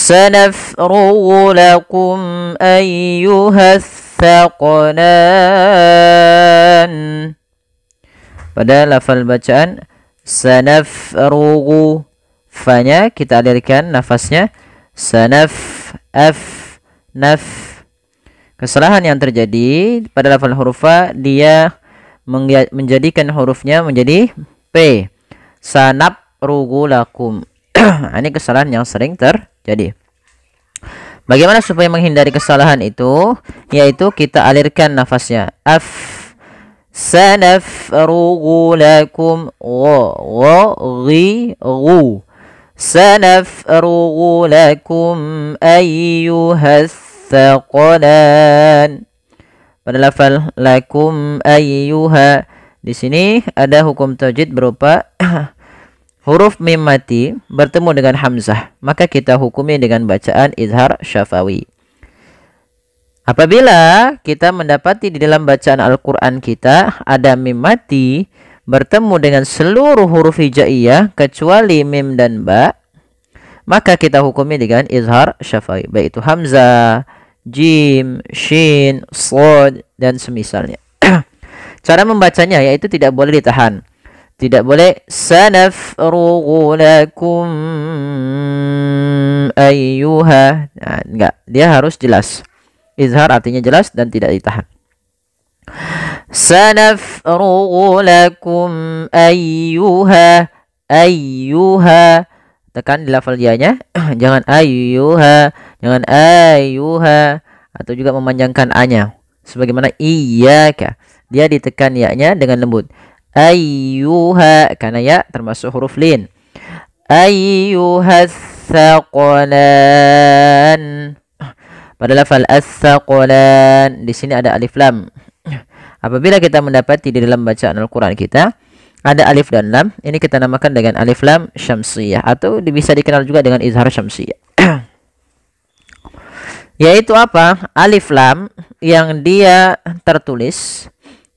sanafrugu lakum ayyuhas thaqalan. Pada lafal bacaan sanafrugu, fa-nya kita alirkan nafasnya sanaf, naf. Kesalahan yang terjadi pada lafal huruf fa, dia menjadikan hurufnya menjadi p. Sanafrugu lakum. Ini kesalahan yang sering terjadi. Bagaimana supaya menghindari kesalahan itu? Yaitu kita alirkan nafasnya sanafrugu lakum, ghu. Sanafrugu lakum ayyuhas thaqalan. Pada lafal lakum ayyuha, di sini ada hukum tajwid berupa huruf mim mati bertemu dengan hamzah, maka kita hukumi dengan bacaan izhar syafawi. Apabila kita mendapati di dalam bacaan Al-Quran kita ada mim mati bertemu dengan seluruh huruf hijaiyah kecuali mim dan ba, maka kita hukumi dengan izhar syafawi, baik itu hamzah, jim, shin, shad, dan semisalnya. Cara membacanya yaitu tidak boleh ditahan. Tidak boleh sanafrugu lakum ayyuha. Nah, enggak, dia harus jelas. Izhar artinya jelas dan tidak ditahan. Sanafrugu lakum ayyuha, ayyuha. Tekan di lafal ya-nya. Jangan ayyuha, jangan ayyuha, atau juga memanjangkan a-nya sebagaimana iyyaka. Dia ditekan ya-nya dengan lembut. Ayyuha, karena ya termasuk huruf lin. Ayyuhas thaqalan. Pada lafal as-thaqalan di sini ada alif lam. Apabila kita mendapati di dalam bacaan Al-Quran kita ada alif dan lam, ini kita namakan dengan alif lam syamsiyah, atau bisa dikenal juga dengan izhar syamsiyah. Yaitu apa? Alif lam yang dia tertulis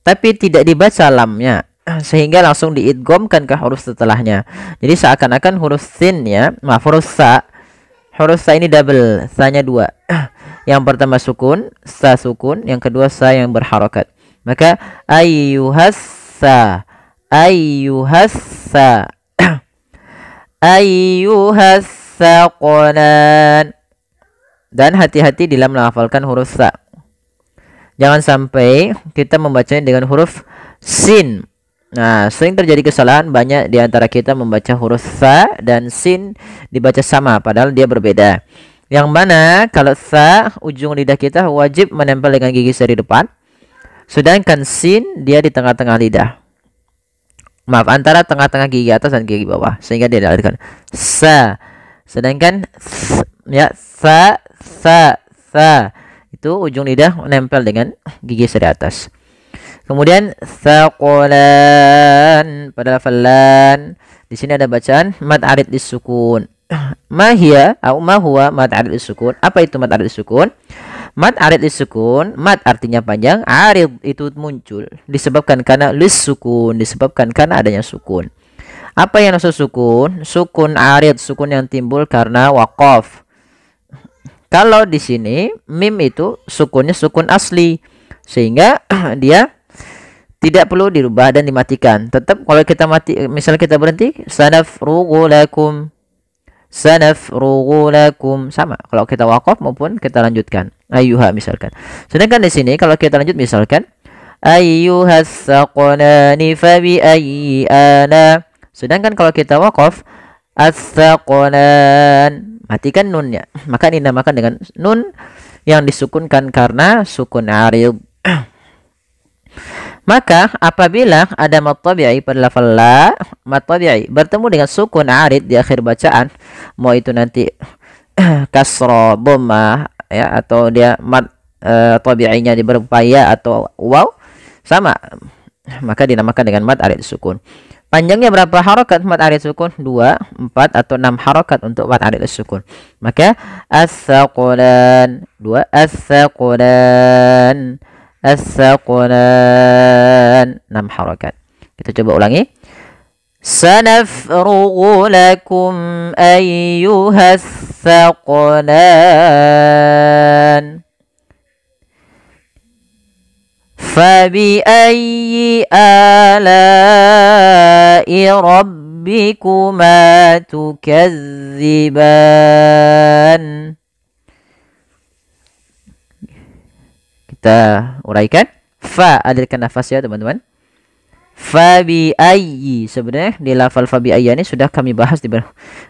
tapi tidak dibaca lamnya, sehingga langsung diidghamkan ke huruf setelahnya. Jadi seakan-akan huruf sin ya, huruf sa ini double, sa-nya dua. Yang pertama sukun, sa sukun, yang kedua sa yang berharokat. Maka ayyuhas sa, ayyuhas sa, ayyuhas thaqalan. Dan hati-hati dalam melafalkan huruf sa. Jangan sampai kita membacanya dengan huruf sin. Nah, sering terjadi kesalahan, banyak di antara kita membaca huruf sa dan sin dibaca sama padahal dia berbeda. Yang mana kalau sa ujung lidah kita wajib menempel dengan gigi seri depan, sedangkan sin dia di tengah-tengah lidah. Maaf, antara tengah-tengah gigi atas dan gigi bawah, sehingga dia dialirkan sa. Sedangkan ya sa itu ujung lidah menempel dengan gigi seri atas. Kemudian thaqalan pada lafal lan, di sini ada bacaan mad arid disukun. Ma hiya atau ma huwa mad arid disukun? Apa itu mad arid disukun? Mad arid disukun, mad artinya panjang, arid itu muncul disebabkan karena lisukun, disebabkan karena adanya sukun. Apa yang maksud sukun? Sukun arid, sukun yang timbul karena waqaf. Kalau di sini mim itu sukunnya sukun asli, sehingga dia tidak perlu dirubah dan dimatikan. Tetap kalau kita mati, misalnya kita berhenti, sanafrugu lakum, sanafrugu lakum, sama. Kalau kita waqaf maupun kita lanjutkan, ayyuha misalkan. Sedangkan di sini kalau kita lanjut misalkan ayyuhas thaqalani fabi ayyi ala. Sedangkan kalau kita waqaf as-thaqalan, matikan nunnya, maka dinamakan dengan nun yang disukunkan karena sukun arid. Maka apabila ada mad tabi'i pada lafal la, mad tabi'i bertemu dengan sukun arid di akhir bacaan, mau itu nanti kasra, dhammah ya, atau dia mad tabi'inya berupa ya atau waw, sama, maka dinamakan dengan mad arid sukun. Panjangnya berapa harokat mad arid sukun? 2, 4 atau 6 harokat untuk mad arid sukun. Maka as-saqulan, 2 as-saqulan, as-saqulan, 6 harokat. Kita coba ulangi. Sanafrughu lakum ayyuhas thaqalan. Fabi'ayyi ala'i rabbikuma tukadziban. Kita uraikan. Fa, alirkan nafas ya teman-teman. Fabi'ayyi, sebenarnya di lafal fabi'ayyi ini sudah kami bahas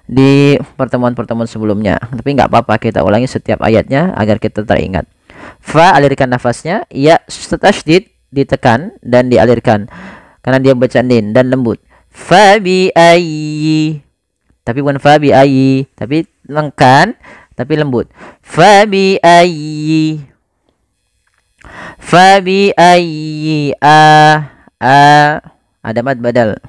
di pertemuan-pertemuan sebelumnya. Tapi nggak apa-apa, kita ulangi setiap ayatnya agar kita teringat. Fa, alirkan nafasnya. Ya, tasydid, ditekan dan dialirkan karena dia baca nin dan lembut. Fabi'ayyi, tapi bukan fabi'ayyi, tapi lengkan tapi lembut. Fabi'ayyi, fabi'ayyi ada mad badal,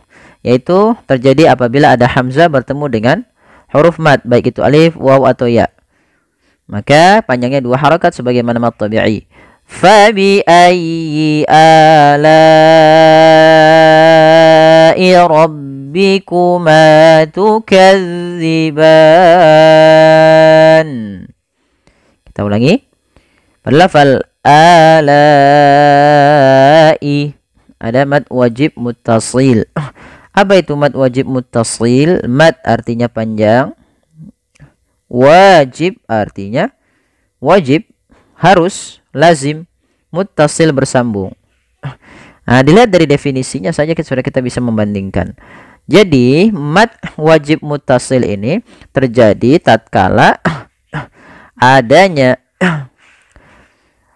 yaitu terjadi apabila ada hamzah bertemu dengan huruf mad, baik itu alif, waw atau ya. Maka panjangnya 2 harakat sebagaimana mad tabi'i. Fabi'ayyi ala'i rabbikuma tukadziban. Kita ulangi. Pada lafal ala'i ada mad wajib muttasil. Apa itu mad wajib muttasil? Mad artinya panjang, wajib artinya wajib, harus, lazim, muttasil bersambung. Nah, dilihat dari definisinya saja sudah kita bisa membandingkan. Jadi mad wajib muttasil ini terjadi tatkala adanya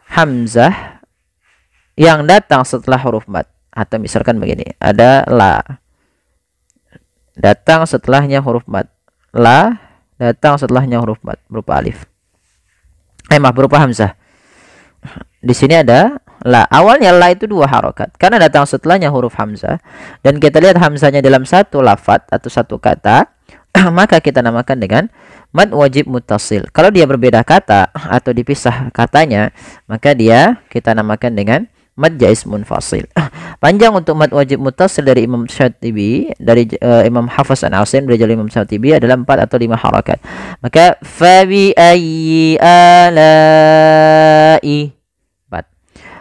hamzah yang datang setelah huruf mad. Atau misalkan begini, ada la datang setelahnya huruf mad, la datang setelahnya huruf mad berupa alif, berupa hamzah. Di sini ada la, awalnya la itu 2 harokat karena datang setelahnya huruf hamzah, dan kita lihat hamzahnya dalam satu lafaz atau satu kata, maka kita namakan dengan mad wajib muttasil. Kalau dia berbeda kata atau dipisah katanya, maka dia kita namakan dengan mad jaiz munfasil. Panjang untuk mad wajib muttasil dari Imam Syatibi, dari Imam Hafiz an Asim, dari Imam Syatibi adalah 4 atau 5 harakat. Maka fabi ayyi ala'i 4.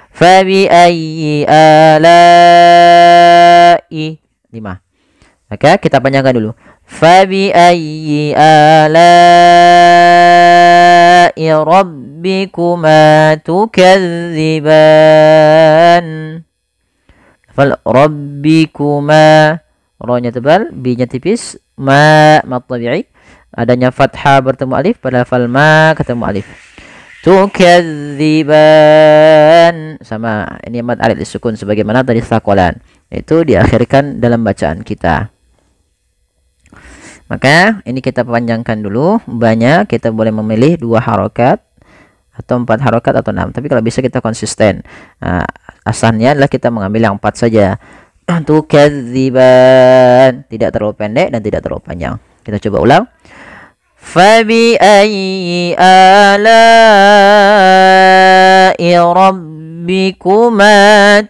Fabi ayyi ala'i 5. Maka kita panjangkan dulu. Fabi ayyi ala'i rabbikuma tukadziban. Fal rabbikuma, ro-nya tebal, b-nya tipis, ma tabi'i, adanya fathah bertemu alif, pada fal ma ketemu alif. Tukadziban, sama ini mad arid disukun sebagaimana tadi thaqalan, itu diakhirkan dalam bacaan kita. Maka ini kita panjangkan dulu, banyak kita boleh memilih 2 harokat atau 4 harokat atau 6, tapi kalau bisa kita konsisten. Asalnya adalah kita mengambil yang 4 saja. Tukadziban, tidak terlalu pendek dan tidak terlalu panjang. Kita coba ulang. Fabi ayyi ala'i rabbikuma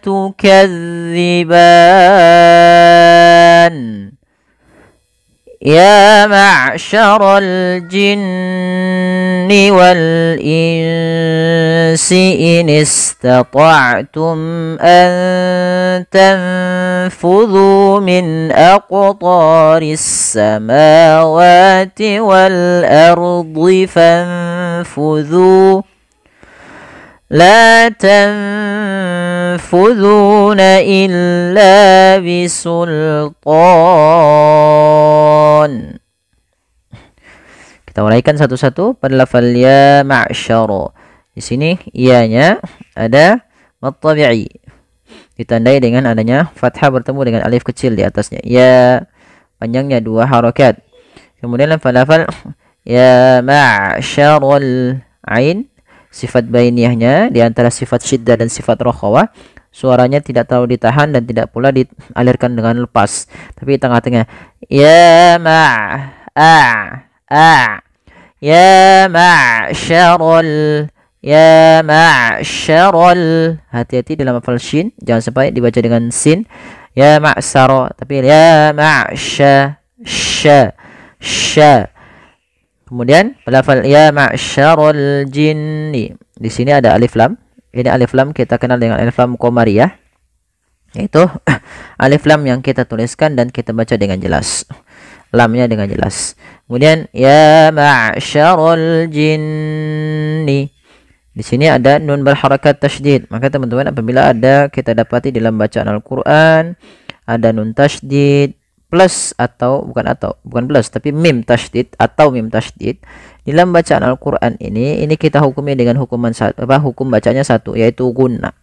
tukadziban. Ya ma'syaral jinni wal insi in istata'tum an tanfudhu min aqtaris samawati wal ardi fanfudhu la tanfudhuna illa bisultan. Kita uraikan satu-satu pada lafal ya ma'syara. Di sini ianya ada mad tabi'i, ditandai dengan adanya fathah bertemu dengan alif kecil di atasnya. Ya, panjangnya 2 harakat. Kemudian lafal ya ma'syaral ain, sifat bainiyahnya di antara sifat syiddah dan sifat rokhawah, suaranya tidak terlalu ditahan dan tidak pula dialirkan dengan lepas, tapi tengah-tengah. Ya ya ma'syaral, ya ma'syaral. Hati-hati dalam lafal shin, jangan sampai dibaca dengan sin. Ya ma'syara, tapi ya ma'sya, sya, sya. Kemudian pelafal ya ma'syarul jinni. Di sini ada alif lam. Ini alif lam kita kenal dengan alif lam qamariyah. Yaitu alif lam yang kita tuliskan dan kita baca dengan jelas. Lamnya dengan jelas. Kemudian ya ma'syarul jinni. Di sini ada nun berharakat tasydid. Maka teman-teman apabila ada kita dapati dalam bacaan Al-Qur'an ada nun tasydid plus atau bukan plus tapi mim tasydid atau mim tasydid dalam bacaan Al-Qur'an ini kita hukumi dengan hukum bacanya satu, yaitu gunnah.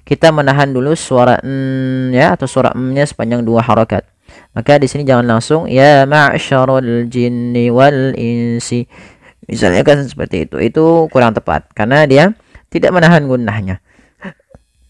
Kita menahan dulu suara n ya atau suara m-nya sepanjang 2 harakat. Maka di sini jangan langsung ya ma'syarul jinni wal insi. Misalnya kan seperti itu. Itu kurang tepat karena dia tidak menahan gunnahnya.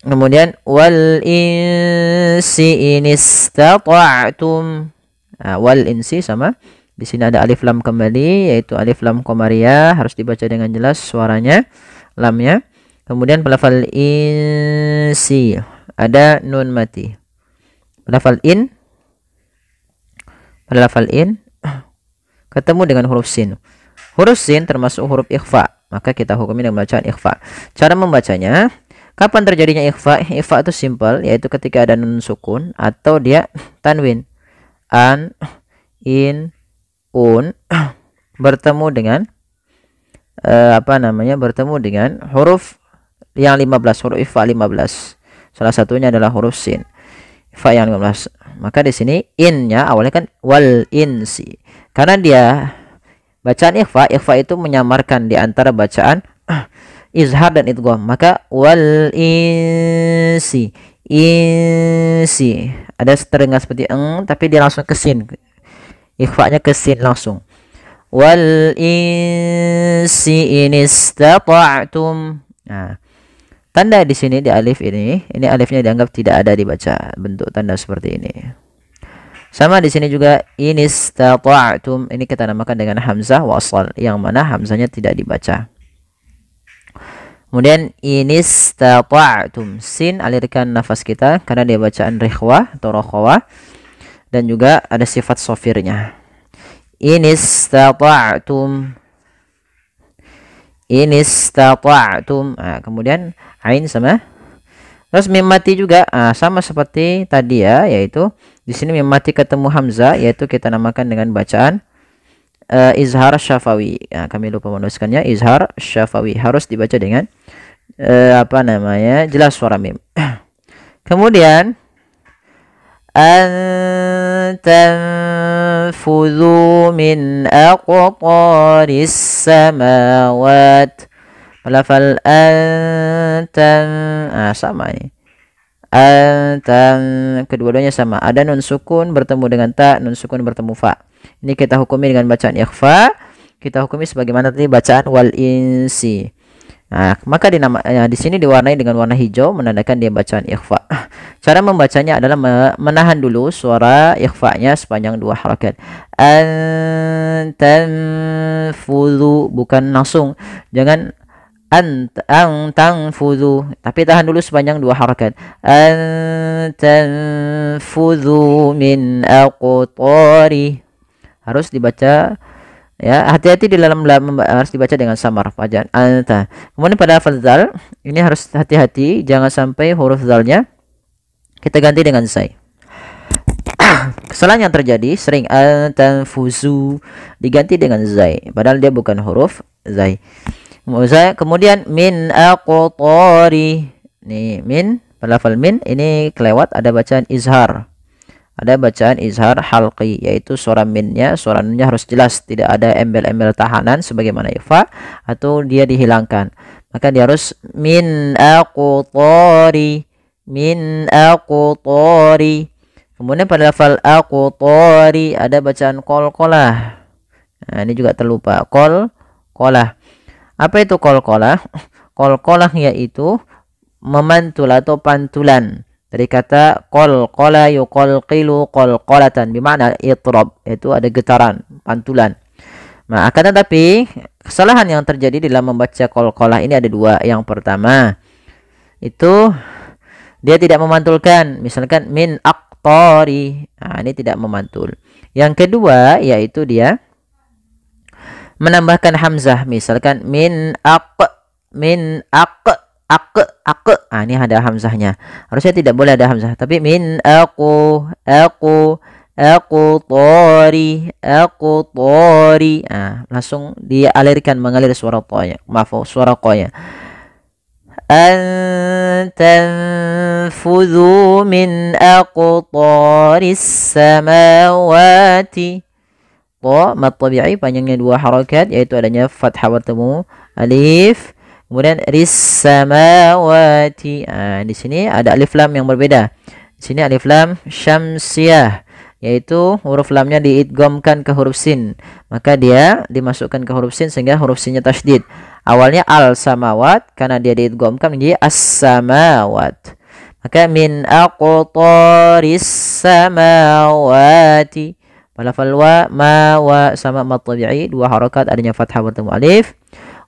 Kemudian wal insi in istata'tum. Nah, wal insi sama. Di sini ada alif lam kembali, yaitu alif lam qamariyah, harus dibaca dengan jelas suaranya, lamnya. Kemudian pelafal insi ada nun mati. Pelafal in ketemu dengan huruf sin. Huruf sin termasuk huruf ikhfa, maka kita hukumi dengan bacaan ikhfa. Cara membacanya, kapan terjadinya ikhfa? Ikhfa itu simpel, yaitu ketika ada nun sukun atau dia tanwin. An, in, un bertemu dengan bertemu dengan huruf yang 15, huruf ikhfa 15. Salah satunya adalah huruf sin. Ikhfa yang 15. Maka di sini in-nya awalnya kan wal insi. Karena dia bacaan ikhfa itu menyamarkan di antara bacaan izhar dan idgham. Maka wal insi. Insi. Ada terdengar seperti tapi dia langsung ke sin. Ikhfa-nya ke sin langsung. Wal insi in istata'tum. Nah, tanda di sini di alif ini alifnya dianggap tidak ada dibaca, bentuk tanda seperti ini. Sama di sini juga in istata'tum, ini kita namakan dengan hamzah wasal, yang mana hamzahnya tidak dibaca. Kemudian in istata'tum, sin alirkan nafas kita karena dia bacaan rikhwah atau rokhawah, dan juga ada sifat sofirnya. In istata'tum. Nah, kemudian ain sama. Terus mim mati juga sama seperti tadi ya, yaitu di sini mim mati ketemu hamzah, yaitu kita namakan dengan bacaan izhar syafawi. Nah, kami lupa menuliskannya, izhar syafawi harus dibaca dengan jelas suara mim. Kemudian antanfudhu min aqtaris samawat. Pelafal antan sama ini. Antan kedua-duanya sama. Ada nun sukun bertemu dengan ta, nun sukun bertemu fa. Ini kita hukumi dengan bacaan ikhfa. Kita hukumi sebagaimana tadi bacaan wal insi. Nah, maka di sini diwarnai dengan warna hijau menandakan dia bacaan ikhfa. Cara membacanya adalah menahan dulu suara ikhfa-nya sepanjang 2 harakat. Antanfudhu, bukan langsung. Jangan antanfudhu, tapi tahan dulu sepanjang 2 harakat. Antanfudhu min aqtari. Harus dibaca ya, hati-hati di dalam harus dibaca dengan samar bacaan anta. Kemudian pada lafaz zal ini harus hati-hati, jangan sampai huruf zalnya kita ganti dengan zai. Kesalahan yang terjadi sering antanfuzu diganti dengan zai, padahal dia bukan huruf zai. Kemudian min aqtari. Nih min, pada lafaz min ini kelewat, ada bacaan izhar. Ada bacaan izhar halqi, yaitu suara minnya, suara nunnya harus jelas, tidak ada embel-embel tahanan sebagaimana ikhfa atau dia dihilangkan. Maka dia harus min aqtari, min aqtari. Kemudian pada lafal aqtari ada bacaan qalqalah. Nah, ini juga terlupa, qalqalah. Apa itu qalqalah? Qalqalah yaitu memantul atau pantulan. Dari kata qalqala yuqalqilu qalqalatan, bermakna itrab, yaitu ada getaran, pantulan. Nah, akan tetapi kesalahan yang terjadi dalam membaca qalqalah ini ada 2. Yang pertama itu Dia tidak memantulkan. Misalkan min aqtari. Nah, ini tidak memantul. Yang kedua yaitu dia menambahkan hamzah. Misalkan min aq, min aq, aq, aq. Ah, ini ada hamzahnya. Harusnya tidak boleh ada hamzah, tapi min aku, aku tori. Ah, langsung dialirkan, mengalir suara tonya. Maaf, suara konya. An tanfudhu min aqtaris samawati. To mat tabi'i panjangnya 2 harakat, yaitu adanya fathah bertemu alif, kemudian ris samawati. Di sini ada alif lam yang berbeda. Di sini alif lam syamsiyah, yaitu huruf lamnya diidghamkan ke huruf sin, maka dia dimasukkan ke huruf sin sehingga huruf sinnya tasydid. Awalnya al samawat, karena dia diidghamkan menjadi as-samawat. Maka min aqtaris samawati. Pada lafal wa, ma, wa sama mat tabi'i 2 harakat, adanya fathah bertemu alif.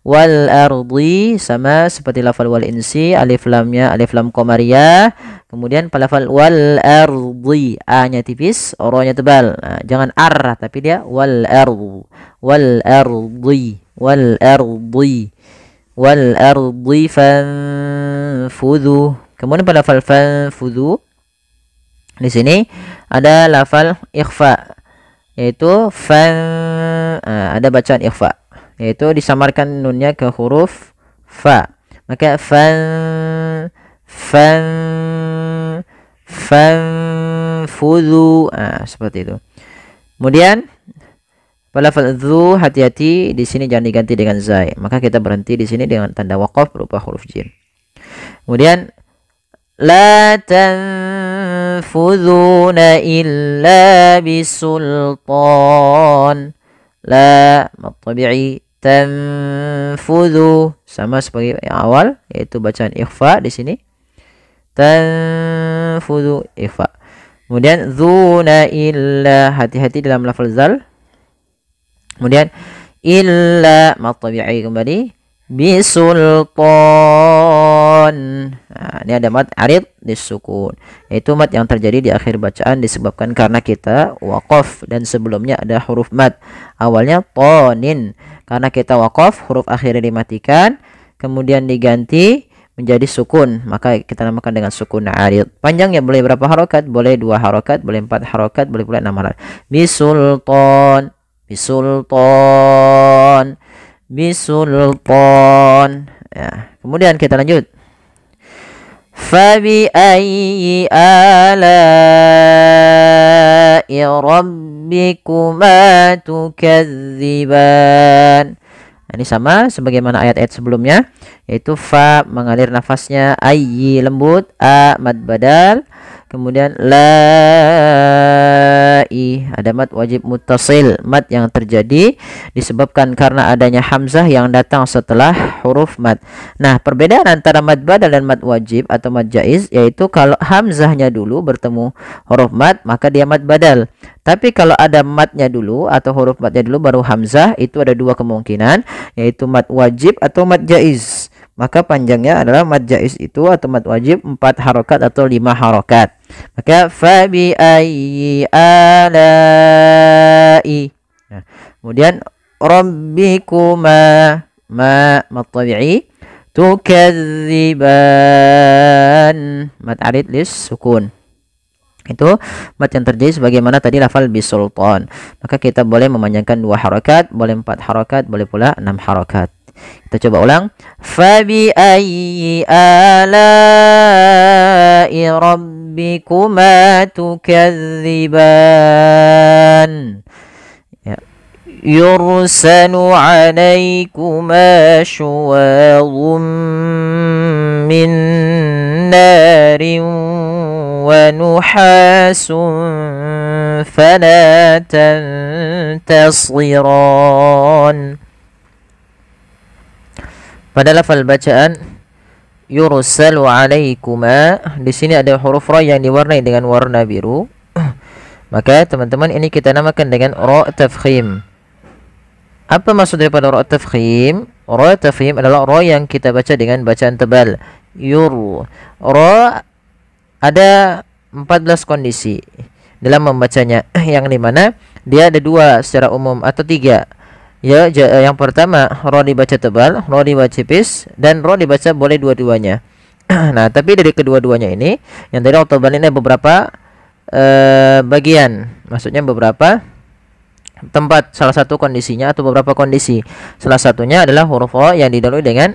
Wal ardi sama seperti lafal wal insi, alif lamnya alif lam qamariyah. Kemudian pada lafal wal ardi, a-nya tipis, ro-nya tebal. Nah, jangan ar, tapi dia wal ardi, wal ardi, wal ardi, wal ardi fanfudhu. Kemudian pada lafal fanfudhu di sini ada lafal ikhfa, yaitu ada bacaan ikhfa, yaitu disamarkan nunnya ke huruf fa. Maka fanfudhu, seperti itu. Kemudian pada lafal dzu, hati-hati di sini jangan diganti dengan zai, maka kita berhenti di sini dengan tanda waqaf berupa huruf jim. Kemudian la tanfudhuna illa bisultan. La mat tabi'i, tanfudhu sama sebagai yang awal, yaitu bacaan ikhfa di sini. Tanfudhu ikhfa. Kemudian dzuna illa, hati-hati dalam lafal zal. Kemudian illa mat tabi'i kembali bisultan. Nah, ini ada mat arid disukun, yaitu mat yang terjadi di akhir bacaan disebabkan karena kita waqaf, dan sebelumnya ada huruf mat. Awalnya tonin, karena kita waqaf huruf akhirnya dimatikan, kemudian diganti menjadi sukun, maka kita namakan dengan sukun arid. Panjangnya boleh berapa harokat? Boleh 2 harokat, boleh 4 harokat, boleh pula 6 harokat. Bisultan, bisultan, bisultan. Ya, kemudian kita lanjut. Fabi ayyi ala'i rabbikuma tukadziban. Ini sama sebagaimana ayat-ayat sebelumnya, yaitu fa mengalir nafasnya, ayyi lembut, a mad badal, kemudian lai ada mad wajib muttasil, mad yang terjadi disebabkan karena adanya hamzah yang datang setelah huruf mad. Nah, perbedaan antara mad badal dan mad wajib atau mad jaiz, yaitu kalau hamzahnya dulu bertemu huruf mad maka dia mad badal. Tapi kalau ada madnya dulu atau huruf madnya dulu baru hamzah, itu ada 2 kemungkinan, yaitu mad wajib atau mad jaiz. Maka panjangnya adalah mad jaiz itu atau mad wajib 4 harokat atau 5 harokat. Maka fabi ayyi ala'i. Nah, kemudian rabbikuma, ma mad tabi'i, tukadziban, mad arid lis sukun. Itu mat yang terjadi sebagaimana tadi lafal bisultan. Maka kita boleh memanjangkan 2 harokat, boleh 4 harokat, boleh pula 6 harokat. Kita coba ulang. Fabi ayyi ala'i rabbikuma tukadziban. Ya. Yursalu alaikuma syuwadhum min narin wa nuhasun fala tantasiran. Pada lafal bacaan yursalu alaikuma, di sini ada huruf ra yang diwarnai dengan warna biru. Maka teman-teman ini kita namakan dengan ra tafkhim. Apa maksud daripada ra tafkhim? Ra tafkhim adalah ra yang kita baca dengan bacaan tebal. Yur. Ra ada 14 kondisi dalam membacanya yang dimana dia ada dua secara umum atau tiga. Ya, yang pertama ro dibaca tebal, ro dibaca tipis, dan ro dibaca boleh dua-duanya. Nah, tapi dari kedua-duanya ini yang tadi ro tebal ini beberapa bagian, maksudnya beberapa tempat, salah satu kondisinya atau beberapa kondisi. Salah satunya adalah huruf ro yang didahului dengan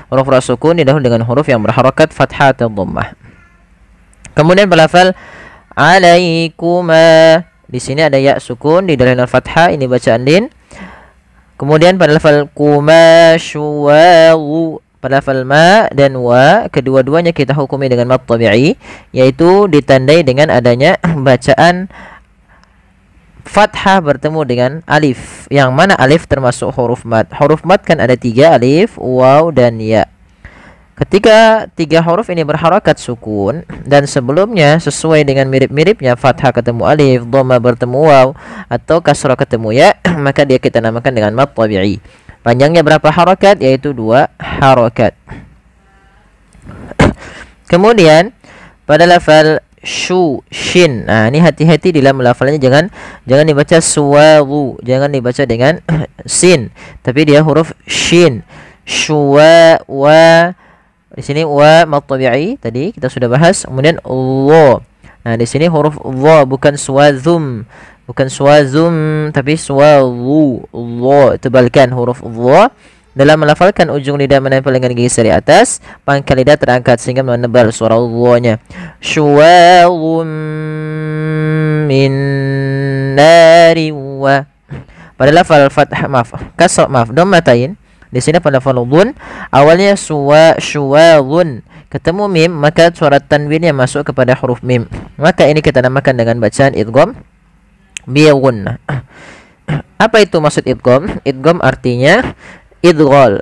huruf ro sukun didahului dengan huruf yang berharokat fathah atau dhammah. Kemudian berlafal alaikuma. Di sini ada ya sukun didahului dengan fathah, ini bacaan din. Kemudian pada lafal kuma syuwawu, pada lafal ma dan wa, kedua-duanya kita hukumi dengan mad tabi'i, yaitu ditandai dengan adanya bacaan fathah bertemu dengan alif, yang mana alif termasuk huruf mad. Huruf mad kan ada tiga, alif, waw, dan ya. Ketika tiga huruf ini berharakat sukun dan sebelumnya sesuai dengan mirip-miripnya fathah ketemu alif, dhamma bertemu waw, atau kasrah ketemu ya, maka dia kita namakan dengan mad tabi'i. Panjangnya berapa harakat? Yaitu 2 harakat. Kemudian pada lafal shu, shin. Nah, ini hati-hati dalam melafalnya, jangan dibaca suwawu, jangan dibaca dengan sin, tapi dia huruf shin. Shuwa wa. Di sini wa mad tabi'i tadi kita sudah bahas. Kemudian Allah. Nah, di sini huruf dha, bukan suwazum. Bukan suwazum, tapi suwawu. Allah, tebalkan huruf dha. Dalam melafalkan ujung lidah menempel dengan gigi dari atas, pangkal lidah terangkat sehingga menebal suara Allah-nya. Syuwawum min nari wa. Pada lafal fathah, kasrah, dhammatain. Di sini pada lafal dhun awalnya syuwawun, ketemu mim, maka suara tanwinnya masuk kepada huruf mim. Maka ini kita namakan dengan bacaan idgham bi gunnah. Apa itu maksud idgham? Idgham artinya idghal,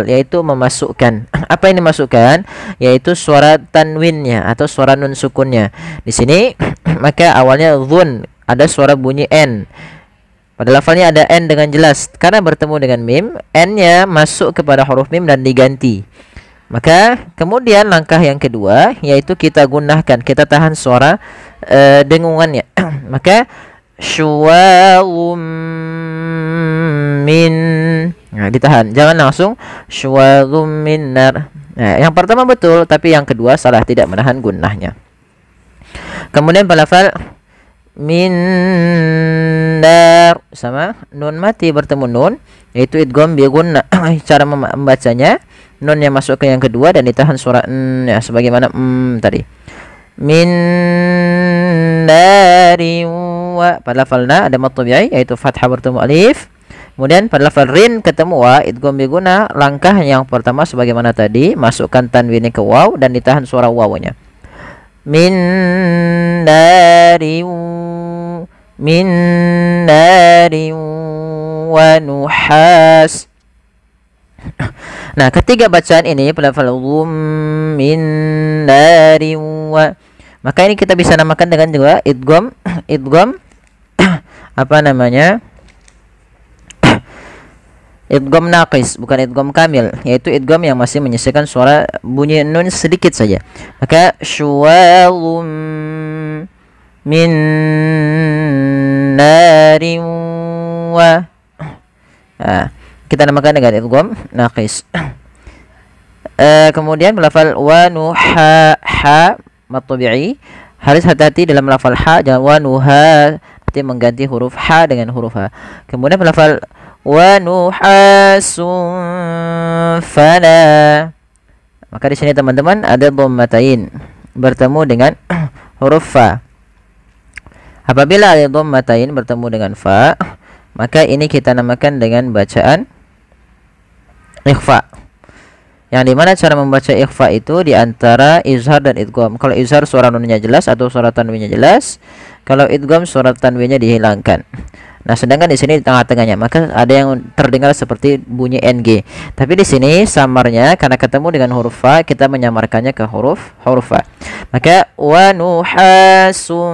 yaitu memasukkan. Apa ini masukkan? Yaitu suara tanwinnya atau suara nun sukunnya. Di sini maka awalnya dhun, ada suara bunyi n. Pada lafalnya ada n dengan jelas, karena bertemu dengan mim, n-nya masuk kepada huruf mim dan diganti. Maka kemudian langkah yang kedua yaitu kita gunakan, kita tahan suara dengungannya. Maka syuwawum min. Nah, ditahan, jangan langsung syuwazum minar. Nah, yang pertama betul, tapi yang kedua salah, tidak menahan gunnahnya. Kemudian balafal minar sama nun mati bertemu nun, yaitu idgham bi gunnah. Cara membacanya, nun yang masuk ke yang kedua dan ditahan suara n, ya, sebagaimana tadi. Min dari wa. Pada lafal na ada mad tabi'i, yaitu fathah bertemu alif. Kemudian pada lafal rin ketemu wa, idgham bi gunnah. Langkah yang pertama sebagaimana tadi, masukkan tanwinnya ke waw dan ditahan suara wawnya. Min dari wa nuhas. Nah, ketiga bacaan ini pada lafal min dari wa, maka ini kita bisa namakan dengan juga idgham apa namanya? Idgham naqis, bukan idgham kamil, yaitu idgham yang masih menyisihkan suara bunyi nun sedikit saja. Maka syuwalum min nari wa. Nah, kita namakan dengan idgham naqis. Kemudian lafal wa nuha, ha mad tabi'i. Harus hati-hati dalam lafal ha, jangan wa nuha nanti mengganti huruf ha dengan huruf ha. Kemudian lafal wa nuhasun fala, maka di sini teman-teman ada dhammatain bertemu dengan huruf fa. Apabila ada dhammatain bertemu dengan fa, maka ini kita namakan dengan bacaan ikhfa. Yang dimana cara membaca ikhfa itu diantara izhar dan idgham. Kalau izhar suara nunnya jelas atau suara tanwinnya jelas, kalau idgham suara tanwinnya dihilangkan. Nah, sedangkan di sini di tengah-tengahnya, maka ada yang terdengar seperti bunyi ng. Tapi di sini samarnya karena ketemu dengan huruf fa, kita menyamarkannya ke huruf fa. Maka wa nuhasum,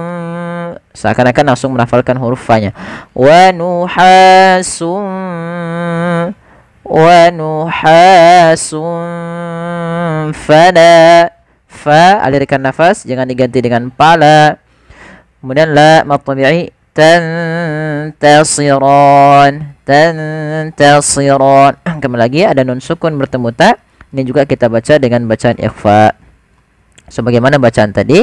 seakan-akan langsung menafalkan huruf fa-nya. Wa nuhasum fala fa, alirkan nafas, jangan diganti dengan pala. Kemudian la mad tabi'i, tantasiron, tantasiron. Kembali lagi ada nun sukun bertemu ta. Ini juga kita baca dengan bacaan ikhfa. Sebagaimana bacaan tadi,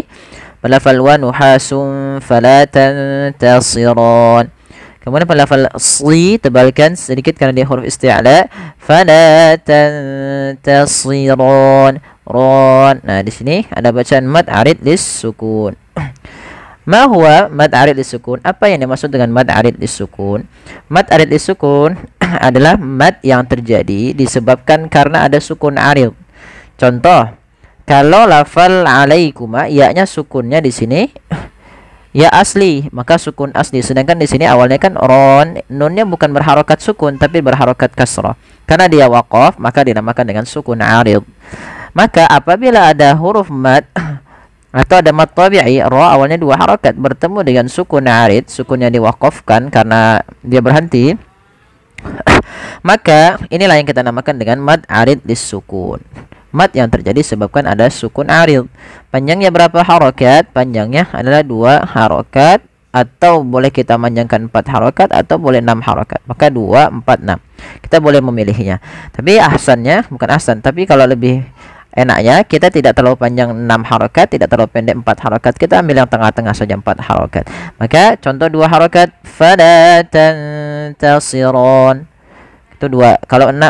falafal wa nuhasun fala tantasiron. Kemudian pada lafal si tebalkan sedikit karena dia huruf isti'la. Fala tantasiron, ron. Nah, di sini ada bacaan mad arid lis sukun. Ma huwa mad arid lis sukun? Apa yang dimaksud dengan mad arid lis sukun? Mad arid lis sukun adalah mad yang terjadi disebabkan karena ada sukun arid. Contoh, kalau lafal alaikuma, ya-nya sukunnya di sini ya asli, maka sukun asli. Sedangkan di sini awalnya kan ron, nunnya bukan berharokat sukun tapi berharokat kasrah. Karena dia waqaf, maka dinamakan dengan sukun arid. Maka apabila ada huruf mad atau ada mad tabi'i, ra awalnya dua harokat bertemu dengan sukun arid, sukunnya diwaqafkan karena dia berhenti, maka inilah yang kita namakan dengan mad arid lis sukun. Mad yang terjadi sebabkan ada sukun arid. Panjangnya berapa harokat? Panjangnya adalah 2 harokat, atau boleh kita panjangkan 4 harokat, atau boleh 6 harokat. Maka 2, 4, 6. Kita boleh memilihnya. Tapi ahsannya, bukan ahsan, tapi kalau lebih enaknya kita tidak terlalu panjang 6 harokat, tidak terlalu pendek 4 harokat. Kita ambil yang tengah-tengah saja 4 harokat. Maka contoh 2 harokat, fala tantasiron. Itu 2. Kalau 4,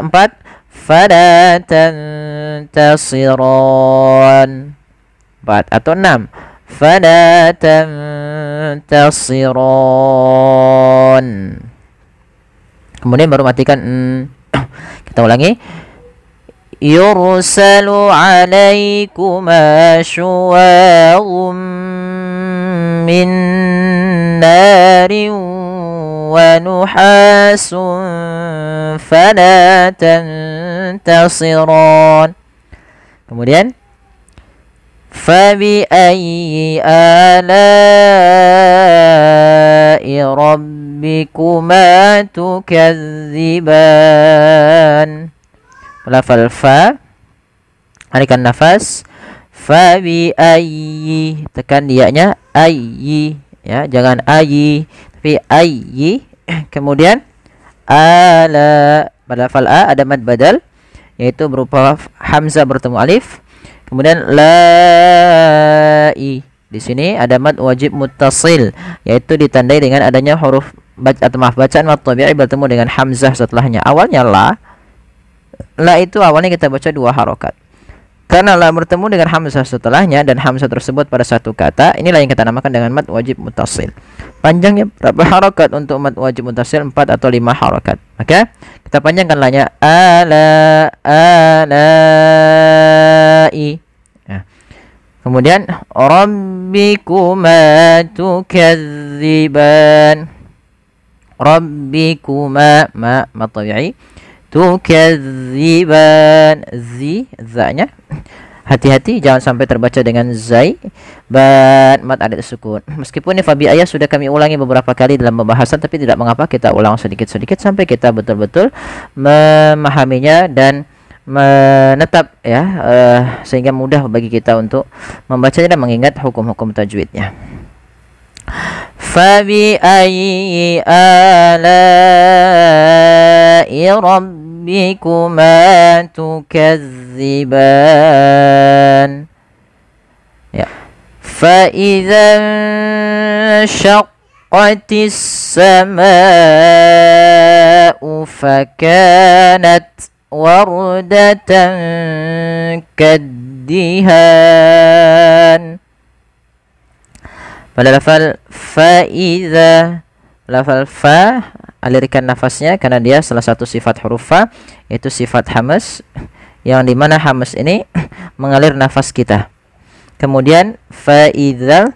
fala tantasiron. 4 atau 6, fala tantasiron. Kemudian baru matikan. Kita ulangi. Yursalu alaikuma syuwa'um min narin wa nuhasun fala tantasiron. Kemudian fabi ayyi ala'i rabbikuma tukadziban. Lafal fa, alirkan nafas. Fabi ayyi, tekan dianya ayyi, ya, jangan ayyi tapi ayyi. Kemudian ala, pada lafal a ada mad badal, yaitu berupa hamzah bertemu alif. Kemudian lai, di sini ada mad wajib muttasil, yaitu ditandai dengan adanya huruf bacaan mad tabi'i bertemu dengan hamzah setelahnya. Awalnya la itu awalnya kita baca 2 harokat. Karena la bertemu dengan hamzah setelahnya dan hamzah tersebut pada satu kata, inilah yang kita namakan dengan mad wajib muttasil. Panjangnya berapa harokat untuk mad wajib muttasil? 4 atau 5 harokat. Maka kita panjangkan la-nya alai. Nah, kemudian rabbikuma tukadziban. Rabbikuma ma tabi'i, tukadziban, za-nya hati-hati jangan sampai terbaca dengan zai, ban mad arid sukun. Meskipun ini fabi ayah sudah kami ulangi beberapa kali dalam pembahasan, tapi tidak mengapa kita ulang sedikit-sedikit sampai kita betul-betul memahaminya dan menetap, ya, sehingga mudah bagi kita untuk membacanya dan mengingat hukum-hukum tajwidnya. Fabi ayyi ala'i rabbikuma tukadziban. Ya. Fa idza syaqqatis samaa'u fakanat wardatan kaddihan. Pada lafal fa'iza, lafal fa, alirkan nafasnya karena dia salah satu sifat huruf fa, yaitu sifat hamas, yang dimana hamas ini mengalir nafas kita. Kemudian fa'iza,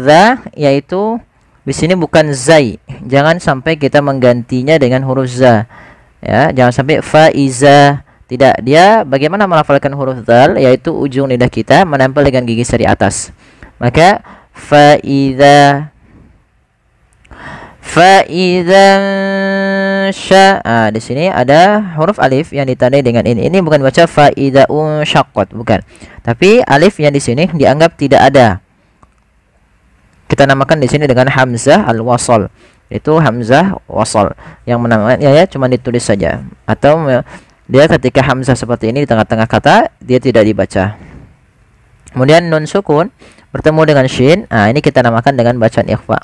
za, yaitu di sini bukan zai, jangan sampai kita menggantinya dengan huruf za, ya, jangan sampai fa'iza, tidak. Dia bagaimana melafalkan huruf zal, yaitu ujung lidah kita menempel dengan gigi seri atas. Maka فإذا sya. Di sini ada huruf alif yang ditandai dengan ini. Ini bukan baca fa idza unsyaqqat, bukan. Tapi alif yang di sini dianggap tidak ada. Kita namakan di sini dengan hamzah al-wasl. Itu hamzah wasl yang menamakan ya cuma ditulis saja, atau dia ketika hamzah seperti ini di tengah-tengah kata dia tidak dibaca. Kemudian nun sukun bertemu dengan shin. Ini kita namakan dengan bacaan ikhfa,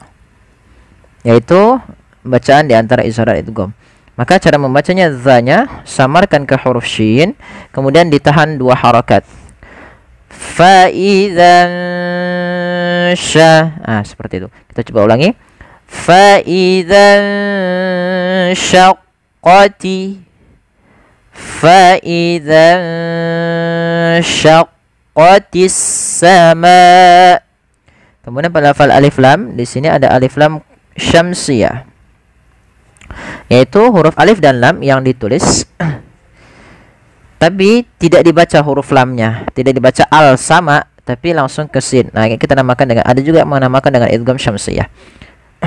yaitu bacaan di antara isyarat idgham. Maka cara membacanya, za-nya samarkan ke huruf shin, kemudian ditahan 2 harakat. Fa idzan sya. Seperti itu. Kita coba ulangi. Fa idzan syaqqati. Fa idzan syaqqatis sama. Kemudian pada lafal alif lam, di sini ada alif lam syamsiyah, yaitu huruf alif dan lam yang ditulis tapi tidak dibaca huruf lamnya, tidak dibaca al sama, tapi langsung ke sin. Kita namakan dengan, ada juga yang menamakan dengan idgham syamsiyah,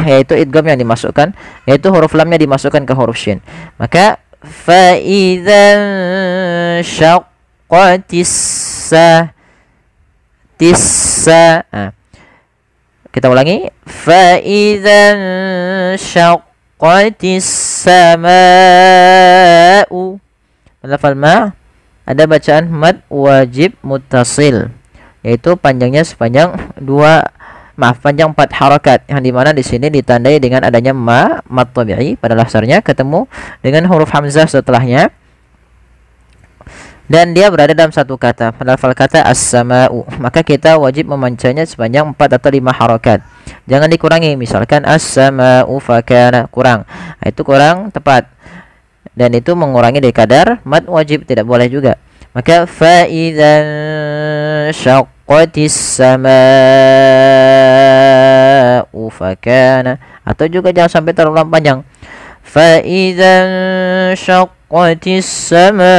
yaitu idgham yang dimasukkan, yaitu huruf lamnya dimasukkan ke huruf shin. Maka fa idzan syaqqatis sa. Kita ulangi. Fa idzan syaqqatis sama'u. Lafal ma ada bacaan mad wajib muttasil, yaitu panjangnya sepanjang panjang 4 harakat, yang dimana di sini ditandai dengan adanya mad tabi'i pada dasarnya ketemu dengan huruf hamzah setelahnya, dan dia berada dalam satu kata, pada lafal kata as-sama'u. Maka kita wajib membacanya sepanjang 4 atau 5 harakat, jangan dikurangi. Misalkan as-sama'u fakana, kurang, itu kurang tepat, dan itu mengurangi dari kadar mad wajib, tidak boleh juga. Maka fa idzan syaqqatis sama'u fakana, atau juga jangan sampai terlalu panjang. Fa idzan syaqqatis sama'.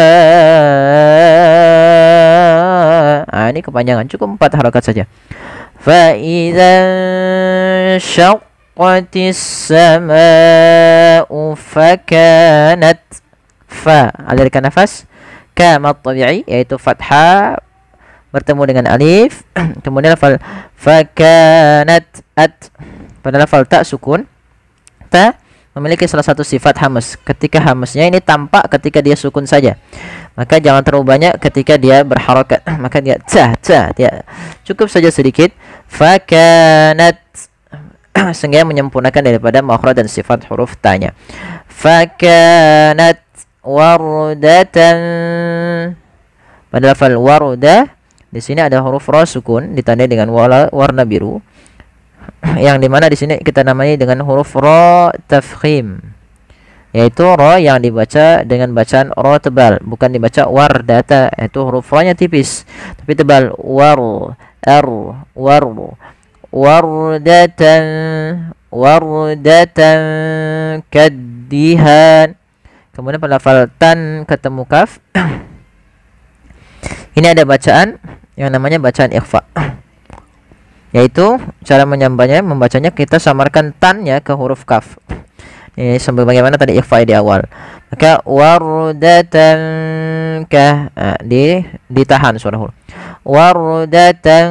Ini kepanjangan, cukup 4 harakat saja. Fa idzan syaqqatis sama'u fakanat. Fa, alirkan nafas. Ka mad tabi'i, yaitu fathah bertemu dengan alif. Kemudian lafal fakanat at. Pada lafal ta sukun, ta memiliki salah satu sifat hamas. Ketika hamasnya ini tampak ketika dia sukun saja, maka jangan terlalu banyak ketika dia berharakat. Maka dia dia cukup saja sedikit. Fakanat, sehingga menyempurnakan daripada makhraj dan sifat huruf tanya. Fakanat wardatan. Pada lafal warda, di sini ada huruf ra sukun ditandai dengan warna biru, yang dimana di sini kita namai dengan huruf ra tafkhim, yaitu ra yang dibaca dengan bacaan ra tebal, bukan dibaca wardata, yaitu huruf ra-nya tipis tapi tebal. Wardatan kaddihan. Kemudian pada lafal tan ketemu kaf, ini ada bacaan yang namanya bacaan ikhfa, yaitu cara membacanya kita samarkan tannya ke huruf kaf. Ini sebagaimana tadi ikhfa di awal. Maka wardatan ka, ditahan suara huruf. Wardatan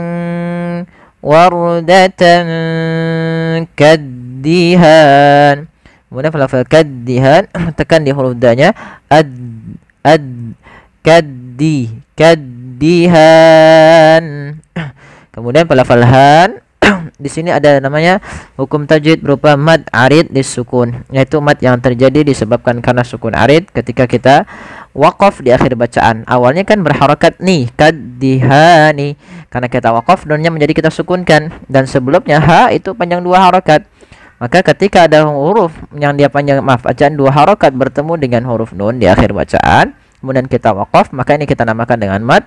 kaddihan. Kemudian lafal kaddihan tekan di huruf da-nya, kaddihan. Kemudian pada lafal han, di sini ada namanya hukum tajwid berupa mad arid disukun, yaitu mad yang terjadi disebabkan karena sukun arid ketika kita waqaf di akhir bacaan. Awalnya kan berharakat nih, kaddihani, karena kita waqaf donnya menjadi kita sukunkan, dan sebelumnya ha itu panjang 2 harakat. Maka ketika ada huruf yang dia panjang, bacaan 2 harakat bertemu dengan huruf nun di akhir bacaan, kemudian kita waqaf, maka ini kita namakan dengan mad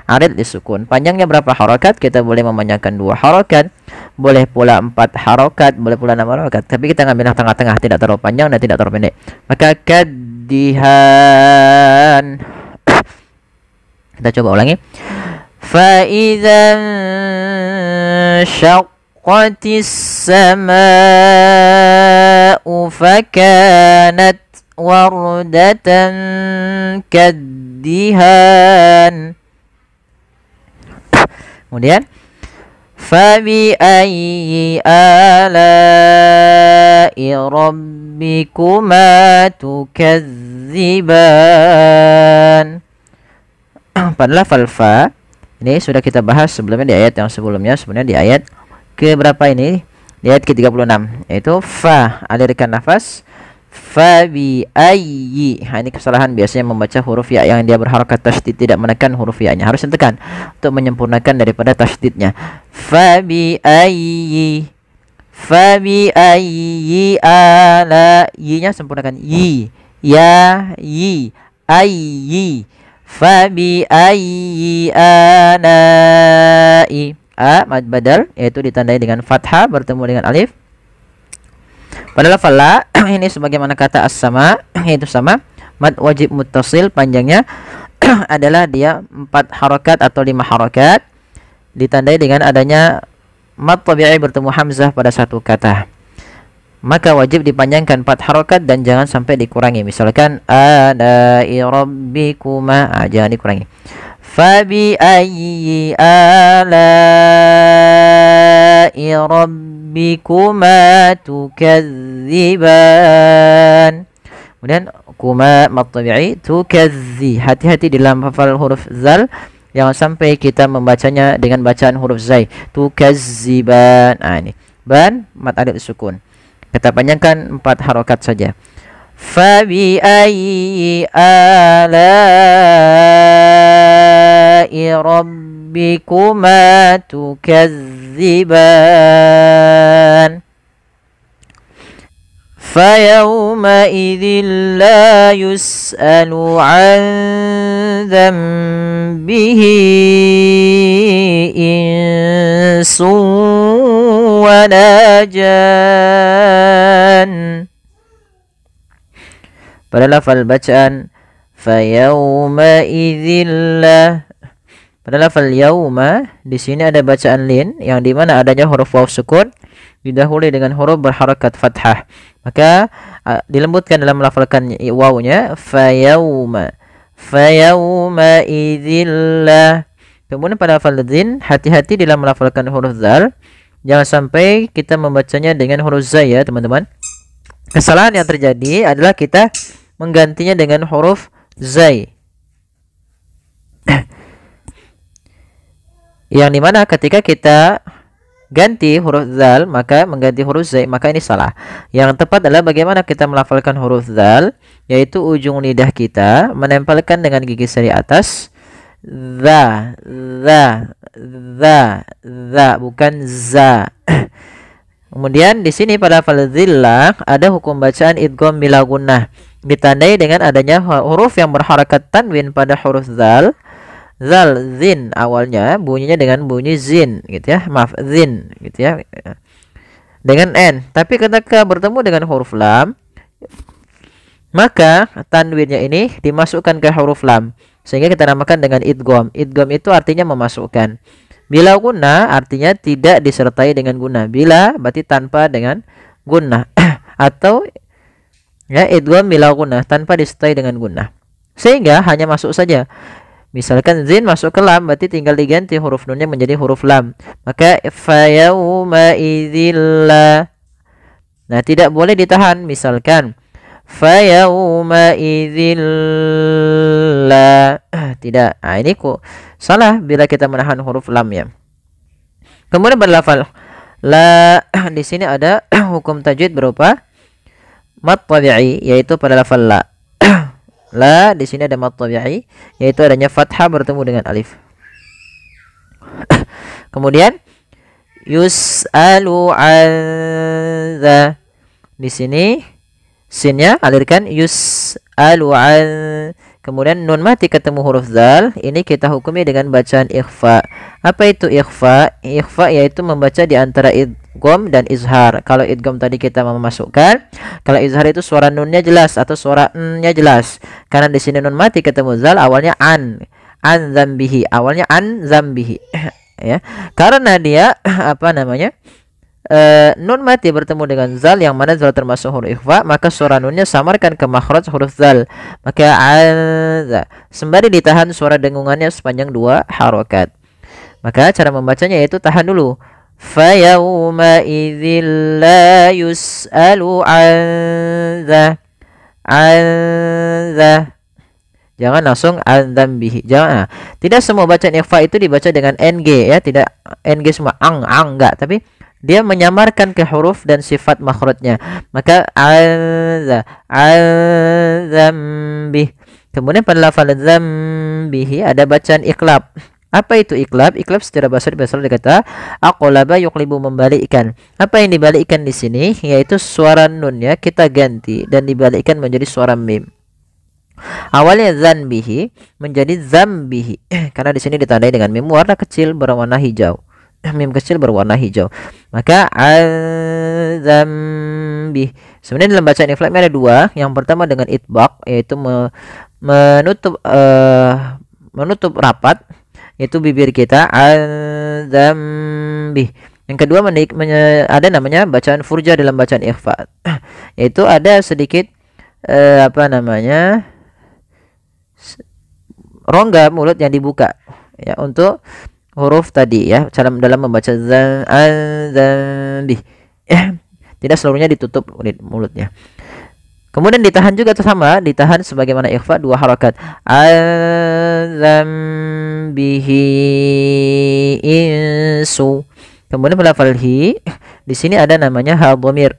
arid disukun. Panjangnya berapa harakat? Kita boleh memanjangkan 2 harakat, boleh pula 4 harakat, boleh pula 6 harakat. Tapi kita ngambil yang tengah-tengah, tidak terlalu panjang dan tidak terlalu pendek. Maka kaddihan. Kita coba ulangi. Fa idzan syaqqatis sama'u fakanat wardatan kaddihan. Kemudian fabi ayyi ala'i rabbikuma tukadziban. Pada lafal fa ini sudah kita bahas sebelumnya di ayat yang sebelumnya, sebenarnya di ayat ke berapa ini? Di ayat ke-36, yaitu fa, alirkan nafas, fa bi ayyi. Ini kesalahan biasanya membaca huruf ya yang dia berharakat tasydid, tidak menekan huruf ya-nya, harus ditekan untuk menyempurnakan daripada tasydidnya. Fa bi ayyi, fa bi ayyi ala, yi-nya sempurnakan, yi, ya, yi, ayyi. Fa bi ayyi ala'i, a mad badal yaitu ditandai dengan fathah bertemu dengan alif. Pada lafal la ini sebagaimana kata as-sama, yaitu sama, mad wajib muttasil, panjangnya adalah dia 4 harokat atau 5 harokat, ditandai dengan adanya mad tabi'i bertemu hamzah pada satu kata. Maka wajib dipanjangkan 4 harokat dan jangan sampai dikurangi. Misalkan ala'i rabbikuma, jangan dikurangi. Fabi ayyi ala'i rabbikuma tukadziban. Kemudian kuma mad tabi'i, tukadzi. Hati-hati di dalam hafal huruf zal, jangan sampai kita membacanya dengan bacaan huruf zai, tukadziban. Ini ban mad alif sukun, kita panjangkan 4 harokat saja. Fabi ayyi ala'i rabbikuma tukadziban. Fayawma idzin la yus'alu an dzambihi insun wala jan. Pada lafal bacaan fayawma idzillah, pada lafal yauma di sini ada bacaan lin yang dimana adanya huruf waw sukun didahului dengan huruf berharakat fathah, maka dilembutkan dalam melafalkan wawnya fayawma, fayawma idzillah. Kemudian pada lafal dzin hati-hati dalam melafalkan huruf zal, jangan sampai kita membacanya dengan huruf zai ya teman-teman. Kesalahan yang terjadi adalah kita menggantinya dengan huruf zai. Yang dimana ketika kita ganti huruf zal maka mengganti huruf zai, maka ini salah. Yang tepat adalah bagaimana kita melafalkan huruf zal, yaitu ujung lidah kita menempelkan dengan gigi seri atas, za, bukan za. Kemudian di sini pada lafal zillah ada hukum bacaan idgham bila gunnah, ditandai dengan adanya huruf yang berharakat tanwin pada huruf zal. Zal, zin awalnya bunyinya dengan bunyi zin gitu ya, maaf zin gitu ya, dengan n. Tapi ketika bertemu dengan huruf lam, maka tanwinnya ini dimasukkan ke huruf lam, sehingga kita namakan dengan idgham. Idgham itu artinya memasukkan. Bila guna artinya tidak disertai dengan guna. Bila berarti tanpa dengan guna atau ya idgham bila guna tanpa disertai dengan guna, sehingga hanya masuk saja. Misalkan zin masuk ke lam, berarti tinggal diganti huruf nunnya menjadi huruf lam, maka fayawma idzillah. Nah, tidak boleh ditahan. Misalkan fayawma idzillah, tidak. Nah, ini kok salah bila kita menahan huruf lam ya. Kemudian pada lafal la di sini ada hukum tajwid berupa mad tabi'i, yaitu pada lafal la. La di sini ada mad tabi'i, yaitu adanya fathah bertemu dengan alif. Kemudian yus'alu anza, di sini sinnya alirkan yus'alu an. Kemudian nun mati ketemu huruf zal, ini kita hukumi dengan bacaan ikhfa. Apa itu ikhfa? Ikhfa yaitu membaca di antara idgham dan izhar. Kalau idgham tadi kita memasukkan, kalau izhar itu suara nunnya jelas atau suara n-nya jelas. Karena di sini nun mati ketemu zal, awalnya an zambihi, awalnya an zambihi ya. Karena dia apa namanya? nun mati bertemu dengan zal yang mana zal termasuk huruf ikhfa, maka suara nunnya samarkan ke makhraj huruf zal. Maka aza sembari ditahan suara dengungannya sepanjang 2 harokat. Maka cara membacanya yaitu tahan dulu. Fa yauma idzil la yus'alu anza. Jangan langsung adzambihi. Jangan. Tidak semua bacaan ikhfa itu dibaca dengan ng ya, tidak ng semua ang enggak, tapi dia menyamarkan ke huruf dan sifat makhrajnya. Maka adzambih. Kemudian pada lafal dzambihi ada bacaan iqlab. Apa itu iqlab? Iqlab secara bahasa berasal dari kata aqlaba yuqlibu, membalikkan. Apa yang dibalikkan di sini yaitu suara nunnya kita ganti dan dibalikkan menjadi suara mim. Awalnya zanbihi menjadi zambihi karena di sini ditandai dengan mim warna kecil berwarna hijau. Mim kecil berwarna hijau. Maka azambih. Sebenarnya dalam bacaan iqlab ada 2. Yang pertama dengan itbaq yaitu menutup rapat yaitu bibir kita azambih. Yang kedua ada namanya bacaan furja dalam bacaan ikhfa. Yaitu ada sedikit rongga mulut yang dibuka ya untuk huruf tadi ya, cara dalam membaca zambi tidak seluruhnya ditutup mulutnya. Kemudian ditahan juga sama, ditahan sebagaimana ikhfa 2 harakat. Azambihi insu. Kemudian pada lafal hi di sini ada namanya ha dhamir.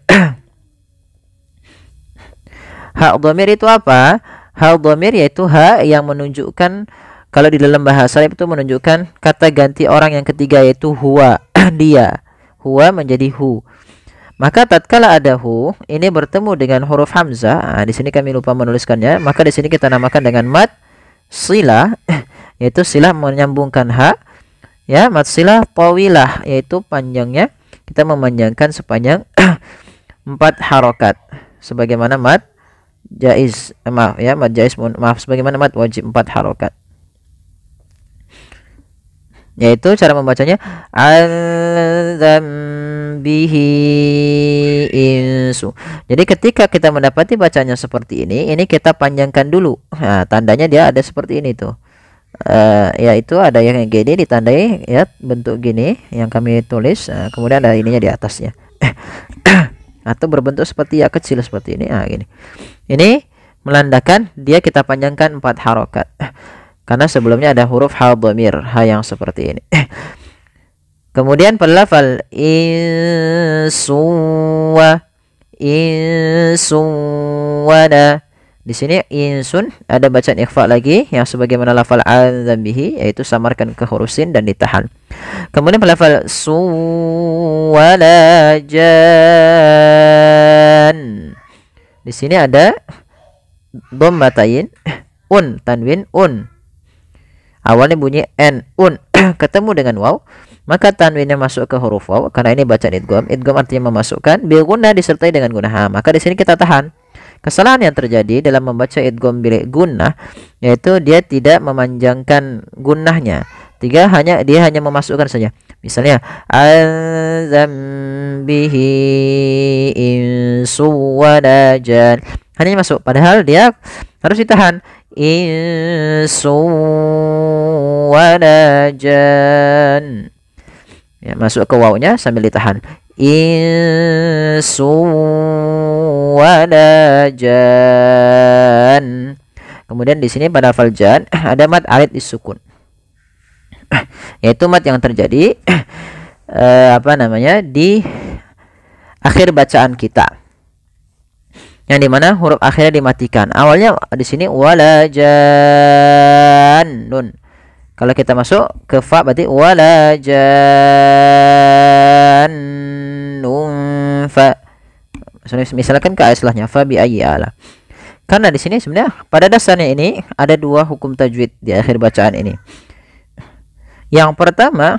Ha dhamir itu apa? Ha dhamir yaitu ha yang menunjukkan, kalau di dalam bahasa Arab itu menunjukkan kata ganti orang yang ketiga yaitu huwa, dia. Huwa menjadi hu. Maka tatkala ada hu ini bertemu dengan huruf hamzah, di sini kami lupa menuliskannya, maka di sini kita namakan dengan mad silah yaitu silah menyambungkan ha. Ya, mad silah tawilah yaitu panjangnya kita memanjangkan sepanjang 4 harokat sebagaimana mad jaiz, mad jaiz, sebagaimana mad wajib 4 harokat. Yaitu cara membacanya azambihi insu. Jadi ketika kita mendapati bacanya seperti ini kita panjangkan dulu. Nah, tandanya dia ada seperti ini tuh. Yaitu ada yang gini ditandai ya, bentuk gini yang kami tulis, kemudian ada ininya di atasnya. Atau berbentuk seperti ya kecil seperti ini. Gini. Ini menandakan dia kita panjangkan 4 harokat. Karena sebelumnya ada huruf ha dhamir, ha yang seperti ini. Kemudian pada lafal insuwana. Di sini insun ada bacaan ikhfa lagi yang sebagaimana lafal azambihi yaitu samarkan ke huruf sin dan ditahan. Kemudian pada lafal suwalajan. Di sini ada dhammatain, tanwin awalnya bunyi n ketemu dengan waw, maka tanwinnya masuk ke huruf waw karena ini bacaan idgham. Idgham artinya memasukkan, bil gunnah disertai dengan gunnah. Maka di sini kita tahan. Kesalahan yang terjadi dalam membaca idgham bil gunnah yaitu dia tidak memanjangkan gunnahnya. Dia hanya memasukkan saja. Misalnya azambihi insuwanajan, hanya masuk, padahal dia harus ditahan. Insuwanajan ya, masuk ke wawnya sambil ditahan. Insuwanajan. Kemudian di sini pada lafal jan ada mad arid disukun, yaitu mad yang terjadi di akhir bacaan kita, yang dimana huruf akhirnya dimatikan. Awalnya di sini walajan nun. Kalau kita masuk ke fa berarti walajan nun fa. Misalkan ke setelahnya fa bi ayyi ala. Karena di sini sebenarnya pada dasarnya ini ada 2 hukum tajwid di akhir bacaan ini. Yang pertama,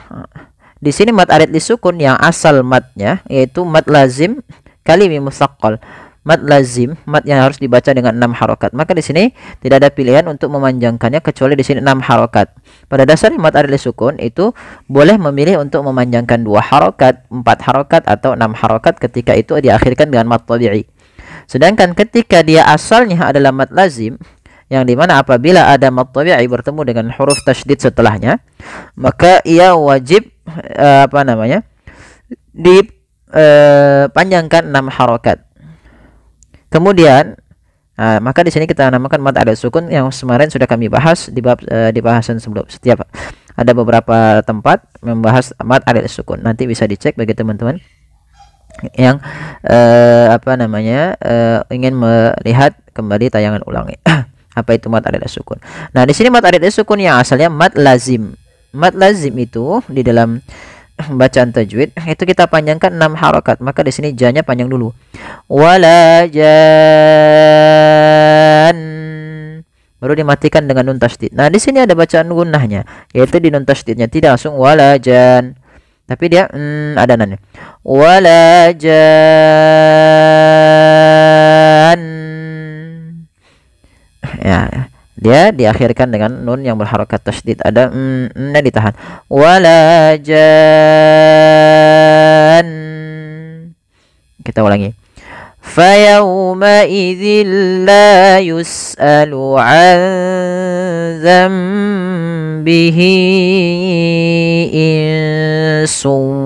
di sini mad arid disukun yang asal madnya yaitu mad lazim kalimi musaqqal. mad lazim, mad yang harus dibaca dengan 6 harokat. Maka di sini tidak ada pilihan untuk memanjangkannya kecuali di sini 6 harokat. Pada dasarnya mad arid sukun itu boleh memilih untuk memanjangkan 2 harokat, 4 harokat atau 6 harokat ketika itu diakhirkan dengan mad tabi'i. Sedangkan ketika dia asalnya adalah mad lazim, yang dimana apabila ada mad tabi'i bertemu dengan huruf tasydid setelahnya, maka ia wajib dipanjangkan 6 harokat. Kemudian maka di sini kita namakan mad arid sukun yang kemarin sudah kami bahas di bab di bahasan sebelum. Setiap ada beberapa tempat membahas mad arid sukun. Nanti bisa dicek bagi teman-teman yang ingin melihat kembali tayangan ulang. Apa itu mad arid sukun? Nah, di sini mad arid sukun yang asalnya mad lazim. Mad lazim itu di dalam bacaan tajwid itu kita panjangkan 6 harokat. Maka di sini ja-nya panjang dulu. Wala jan. Baru dimatikan dengan nun tasydid. Nah, di sini ada bacaan gunnahnya, yaitu di nun tasydidnya tidak langsung wala jan. Tapi dia ada nannya. Wala jan. Ya, dia diakhirkan dengan nun yang berharokat tasydid, ada nya ditahan. Wala jan. Kita ulangi. Fayawma idzil la yus'alu 'an dzambihi insun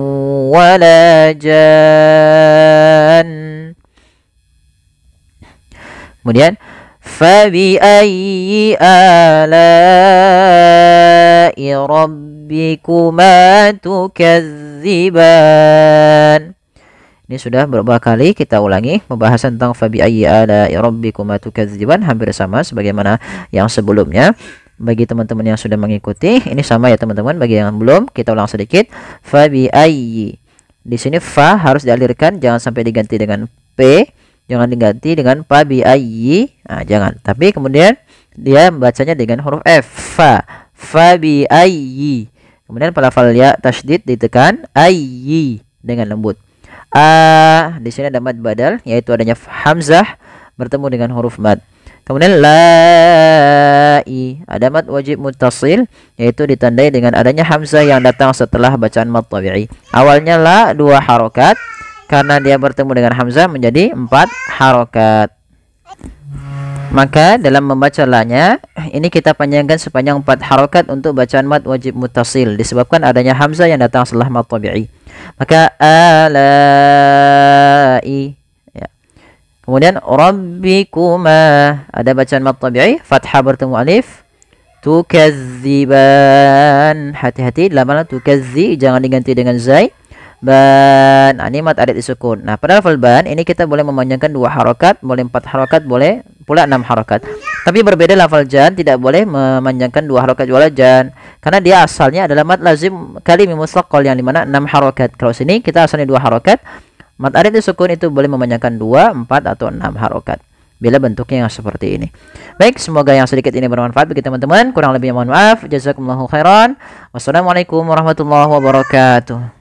wala jan. Kemudian fabi'ayyi ala'i rabbikuma tukadziban. Ini sudah beberapa kali kita ulangi pembahasan tentang fabi'ayyi ala'i rabbikuma tukadziban, hampir sama sebagaimana yang sebelumnya. Bagi teman-teman yang sudah mengikuti, ini sama ya teman-teman. Bagi yang belum, kita ulang sedikit. Fabi'ayyi. Di sini fa harus dialirkan, jangan sampai diganti dengan p. Jangan diganti dengan pa bi ayyi. Nah, jangan. Tapi kemudian dia bacanya dengan huruf f. Fa bi ayyi. Kemudian pada lafal ya tasydid ditekan ayyi dengan lembut. Di sini ada mad badal, yaitu adanya hamzah bertemu dengan huruf mad. Kemudian lai, ada mad wajib muttasil, yaitu ditandai dengan adanya hamzah yang datang setelah bacaan mad tabi'i. Awalnya la 2 harokat. Karena dia bertemu dengan hamzah menjadi 4 harokat. Maka dalam membaca la-nya ini kita panjangkan sepanjang 4 harokat untuk bacaan mad wajib muttasil, disebabkan adanya hamzah yang datang setelah mad tabi'i. Maka alai ya. Kemudian rabbikuma, ada bacaan mad tabi'i, fathah bertemu alif. Tukadziban, hati-hati lama tukadzi, jangan diganti dengan zai. Ban, ini mad arid disukun. Nah, pada lafal ban ini kita boleh memanjangkan 2 harokat, boleh 4 harokat, boleh pula 6 harokat. Tapi berbeda lafal jan, tidak boleh memanjangkan 2 harokat wala jan, karena dia asalnya adalah mad lazim kalimi mustaqal yang dimana 6 harokat. Kalau sini kita asalnya 2 harokat, mad arid disukun itu boleh memanjangkan 2, 4 atau 6 harokat bila bentuknya yang seperti ini. Baik, semoga yang sedikit ini bermanfaat bagi teman-teman. Kurang lebihnya mohon maaf. Jazakumullahu khairan. Wassalamualaikum warahmatullahi wabarakatuh.